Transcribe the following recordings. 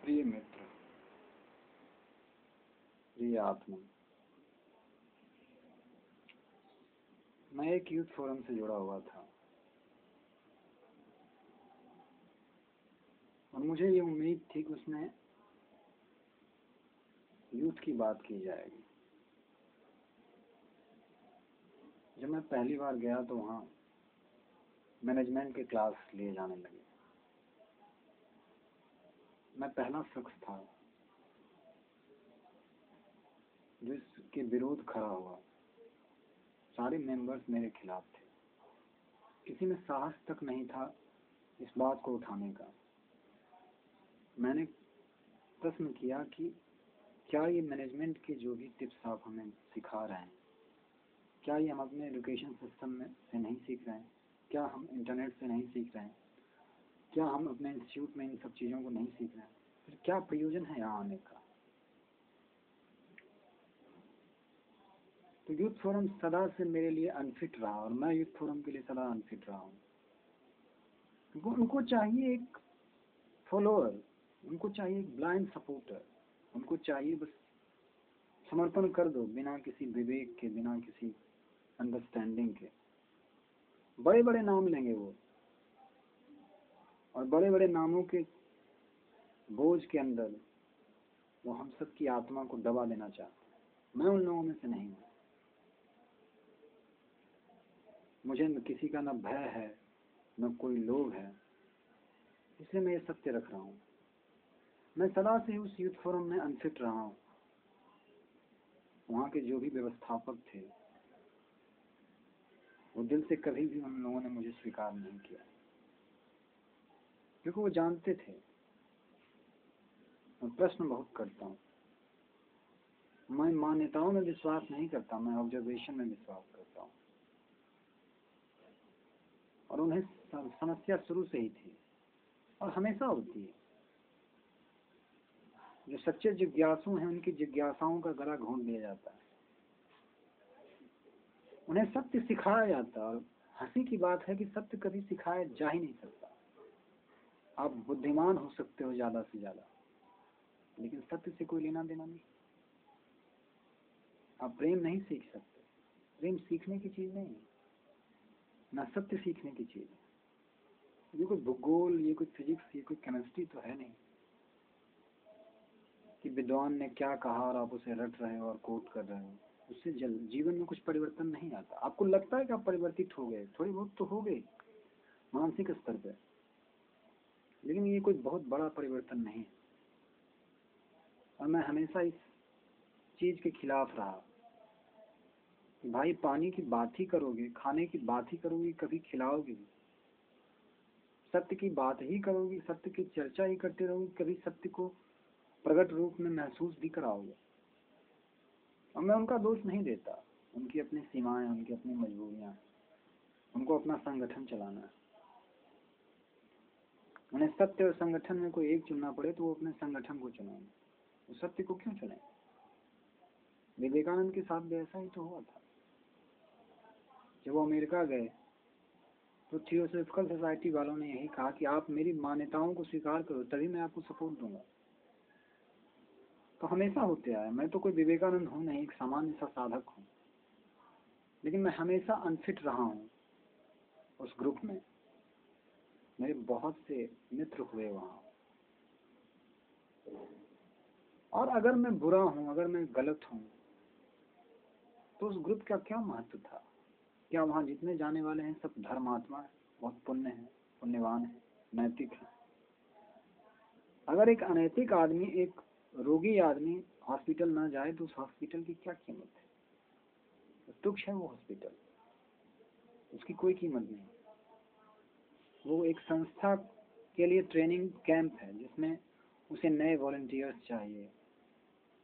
प्रिय मित्र, प्रिय आत्मा, मैं एक यूथ फोरम से जुड़ा हुआ था और मुझे ये उम्मीद थी कि उसमें यूथ की बात की जाएगी। जब मैं पहली बार गया तो वहाँ मैनेजमेंट के क्लास लिए जाने लगे। मैं पहला शख्स था जो इसके विरोध खड़ा हुआ। सारे मेंबर्स मेरे खिलाफ थे। किसी में साहस तक नहीं था इस बात को उठाने का। मैंने प्रश्न किया कि क्या ये मैनेजमेंट के जो भी टिप्स आप हमें सिखा रहे हैं, क्या ये हम अपने एजुकेशन सिस्टम में से नहीं सीख रहे हैं? क्या हम इंटरनेट से नहीं सीख रहे हैं? क्या हम अपने इंस्टीट्यूट में इन सब चीज़ों को नहीं सीख रहे हैं? फिर क्या प्रयोजन है यहाँ आने का? तो यूथ फोरम सदा से मेरे लिए अनफिट रहा और मैं यूथ फोरम के लिए सदा अनफिट रहा हूँ। उनको चाहिए एक फॉलोअर, उनको चाहिए एक ब्लाइंड सपोर्टर, उनको चाहिए बस समर्पण कर दो बिना किसी विवेक के, बिना किसी अंडरस्टैंडिंग के। बड़े बड़े नाम लेंगे वो, और बड़े बड़े नामों के बोझ के अंदर वो हम सब की आत्मा को दबा देना चाहते। मैं उन लोगों में से नहीं हूँ। मुझे किसी का न भय है न कोई लोभ है, इसलिए मैं ये सत्य रख रहा हूँ। मैं सदा से उस यूथ फोरम में अनफिट रहा हूँ। वहाँ के जो भी व्यवस्थापक थे वो दिल से कभी भी उन लोगों ने मुझे स्वीकार नहीं किया, क्योंकि वो जानते थे मैं प्रश्न बहुत करता हूँ। मैं मान्यताओं में विश्वास नहीं करता, मैं ऑब्जर्वेशन में विश्वास करता हूँ। और उन्हें समस्या शुरू से ही थी और हमेशा होती है। जो सच्चे जिज्ञासु हैं उनकी जिज्ञासाओं का गला घोंट दिया जाता है, उन्हें सत्य सिखाया जाता है। और हंसी की बात है कि सत्य कभी सिखाया जा ही नहीं सकता। आप बुद्धिमान हो सकते हो ज्यादा से ज्यादा, लेकिन सत्य से कोई लेना देना नहीं। आप प्रेम नहीं सीख सकते। प्रेम सीखने की चीज नहीं है, ना सत्य सीखने की चीज है। ये कोई भूगोल, ये कोई फिजिक्स, ये कोई केमिस्ट्री तो है नहीं कि विद्वान ने क्या कहा और आप उसे रट रहे हो और कोट कर रहे हो। उससे जीवन में कुछ परिवर्तन नहीं आता। आपको लगता है कि आप परिवर्तित हो गए, थोड़ी बहुत तो हो गए मानसिक स्तर पे, लेकिन ये कोई बहुत बड़ा परिवर्तन नहीं है। और मैं हमेशा इस चीज के खिलाफ रहा कि भाई पानी की बात ही करोगे, खाने की बात ही करोगे, कभी खिलाओगे भी? सत्य की बात ही करोगे, सत्य की चर्चा ही करते रहोगे, कभी सत्य को प्रकट रूप में महसूस भी कराओगे? और मैं उनका दोष नहीं देता, उनकी अपनी सीमाएं, उनकी अपनी मजबूरियां, उनको अपना संगठन चलाना है। उन्हें सत्य और संगठन में कोई एक चुनना पड़े तो वो अपने संगठन को चुनेंगे, वो सत्य को क्यों चुने? विवेकानंद के साथ भी ऐसा ही तो हुआ था। जब वो अमेरिका गए तो थियोसॉफिकल सोसाइटी वालों ने यही कहा कि आप मेरी मान्यताओं को स्वीकार करो, तभी मैं आपको सपोर्ट दूंगा। तो हमेशा होते आया। मैं तो कोई विवेकानंद हूँ नहीं, एक सामान्य सा साधक हूँ, लेकिन मैं हमेशा अनफिट रहा हूँ उस ग्रुप में। मेरे बहुत से मित्र हुए वहाँ, और अगर मैं बुरा हूँ, अगर मैं गलत हूँ, तो उस ग्रुप का क्या महत्व था? क्या वहाँ जितने जाने वाले हैं सब धर्मात्मा है, बहुत पुण्य है, पुण्यवान है, नैतिक है? अगर एक अनैतिक आदमी, एक रोगी आदमी हॉस्पिटल ना जाए तो उस हॉस्पिटल की क्या कीमत है? तुच्छ है वो हॉस्पिटल, उसकी कोई कीमत नहीं। वो एक संस्था के लिए ट्रेनिंग कैंप है जिसमें उसे नए वॉलंटियर्स चाहिए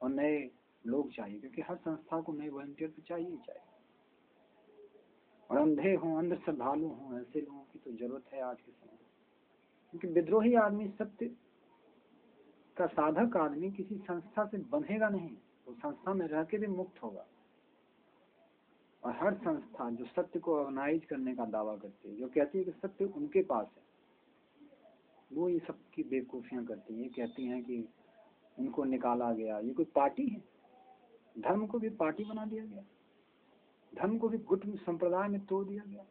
और नए लोग चाहिए, क्योंकि हर संस्था को नए वॉलंटियर तो चाहिए ही चाहिए। और अंधे हों, अंध श्रद्धालु हों, ऐसे लोगों की तो जरूरत है आज के समय में। क्योंकि विद्रोही आदमी, सत्य का साधक आदमी किसी संस्था से बंधेगा नहीं, वो संस्था में रह के भी मुक्त होगा। और हर संस्था जो सत्य को ऑर्गेनाइज करने का दावा करती है, जो कहती है कि सत्य उनके पास है, वो ये सब की बेवकूफ़ियाँ करती हैं। ये कहती हैं कि उनको निकाला गया। ये कोई पार्टी है? धर्म को भी पार्टी बना दिया गया, धर्म को भी गुट संप्रदाय में तोड़ दिया गया।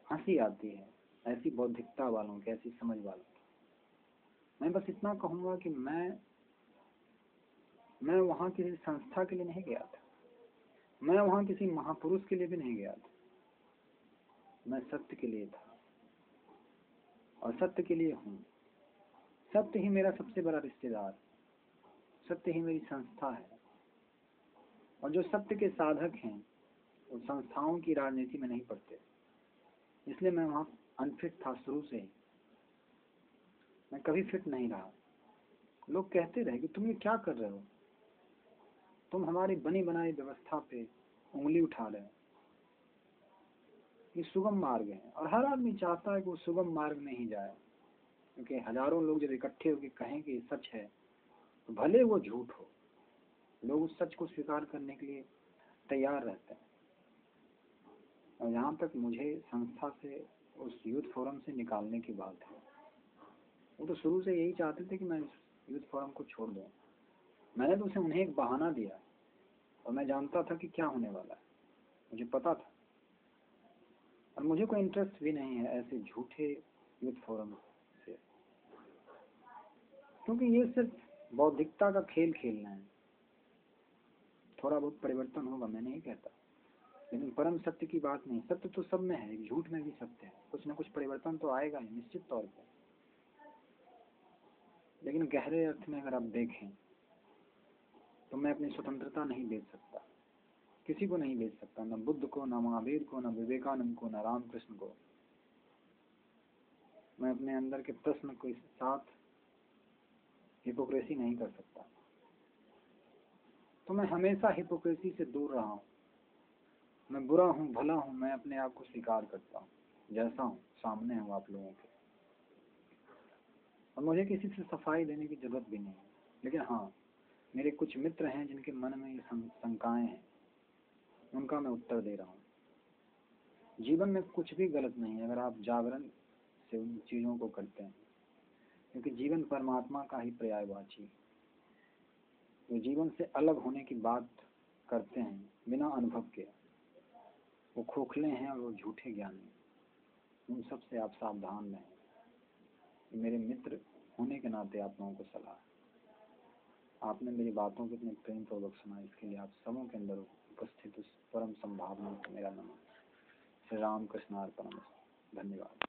हंसी आती है ऐसी बौद्धिकता वालों की, ऐसी समझ वालों की। मैं बस इतना कहूँगा कि मैं वहाँ किसी संस्था के लिए नहीं गया था, मैं वहाँ किसी महापुरुष के लिए भी नहीं गया था। मैं सत्य के लिए था और सत्य के लिए हूँ। सत्य ही मेरा सबसे बड़ा रिश्तेदार, सत्य ही मेरी संस्था है। और जो सत्य के साधक हैं वो संस्थाओं की राजनीति में नहीं पड़ते। इसलिए मैं वहाँ अनफिट था शुरू से ही। मैं कभी फिट नहीं रहा। लोग कहते रहे कि तुम ये क्या कर रहे हो, तुम हमारी बनी बनाई व्यवस्था पे उंगली उठा रहे हो। ये सुगम मार्ग है और हर आदमी चाहता है कि वो सुगम मार्ग में ही जाए, क्योंकि हजारों लोग जब इकट्ठे होकर कहें कि सच है तो भले वो झूठ हो, लोग उस सच को स्वीकार करने के लिए तैयार रहते हैं। और यहाँ तक मुझे संस्था से, उस यूथ फोरम से निकालने की बात है, वो तो शुरू से यही चाहते थे कि मैं यूथ फोरम को छोड़ दूँ। मैंने तो उन्हें एक बहाना दिया और मैं जानता था कि क्या होने वाला है, मुझे पता था। और मुझे कोई इंटरेस्ट भी नहीं है ऐसे झूठे यूथ फोरम से, क्योंकि ये सिर्फ बौद्धिकता का खेल खेलना है। थोड़ा बहुत परिवर्तन होगा, मैं नहीं कहता, लेकिन परम सत्य की बात नहीं। सत्य तो सब में है, झूठ में भी सत्य है। कुछ ना कुछ परिवर्तन तो आएगा ही निश्चित तौर पर। लेकिन गहरे अर्थ में अगर आप देखें तो मैं अपनी स्वतंत्रता नहीं बेच सकता, किसी को नहीं बेच सकता, न बुद्ध को, न महावीर को, न विवेकानंद को, न रामकृष्ण को। मैं अपने अंदर के प्रश्न के साथ हिपोक्रेसी नहीं कर सकता। तो मैं हमेशा हिपोक्रेसी से दूर रहा हूँ। मैं बुरा हूँ, भला हूँ, मैं अपने आप को स्वीकार करता हूँ जैसा हूँ, सामने हूँ आप लोगों के। और मुझे किसी से सफाई देने की जरूरत भी नहीं है। लेकिन हाँ, मेरे कुछ मित्र हैं जिनके मन में ये शंकाएं हैं, उनका मैं उत्तर दे रहा हूँ। जीवन में कुछ भी गलत नहीं है अगर आप जागरण से उन चीज़ों को करते हैं, क्योंकि जीवन परमात्मा का ही पर्यायवाची है। जो जीवन से अलग होने की बात करते हैं बिना अनुभव के, वो खोखले हैं और वो झूठे ज्ञानी। उन सब से आप सावधान रहें। मेरे मित्र होने के नाते आप लोगों को सलाह है। आपने मेरी बातों को इतने प्रेम पूर्वक सुना, इसके लिए आप सबों के अंदर उपस्थित उस परम संभावना को मेरा नमन। श्री राम कृष्णार्पणमस्तु। धन्यवाद।